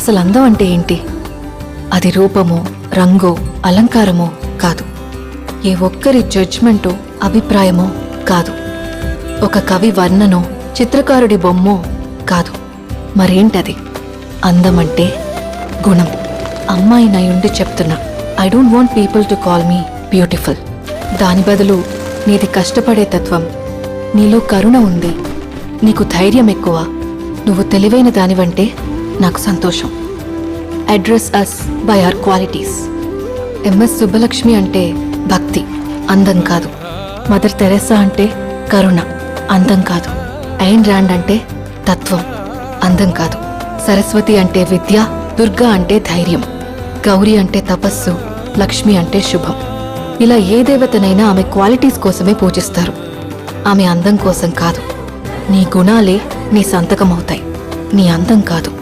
అసలు అందం అంటే ఏంటి? అది రూపమో, రంగో, అలంకారమో కాదు. ఏ ఒక్కరి జడ్జ్మెంటో, అభిప్రాయమో కాదు. ఒక కవి వర్ణనో, చిత్రకారుడి బొమ్మో కాదు. మరేంటది? అందమంటే గుణం. అమ్మాయి నయుండి చెప్తున్నా, I don't want people to call me beautiful. దాని బదులు నీది కష్టపడే తత్వం, నీలో కరుణ ఉంది, నీకు ధైర్యం ఎక్కువ, నువ్వు తెలివైన దానివంటే నాకు సంతోషం. Address us by our qualities. M S Subbulakshmi అంటే భక్తి, అందం కాదు. మదర్ తెరెసా అంటే కరుణ, అందం కాదు. ఐన్ ర్యాండ్ అంటే తత్వం, అందం కాదు. సరస్వతి అంటే విద్య, దుర్గా అంటే ధైర్యం, గౌరీ అంటే తపస్సు, లక్ష్మి అంటే శుభం. ఇలా ఏ దేవతనైనా ఆమె క్వాలిటీస్ కోసమే పూజిస్తారు, ఆమె అందం కోసం కాదు. నీ గుణాలే నీ సంతకమవుతాయి, నీ అందం కాదు.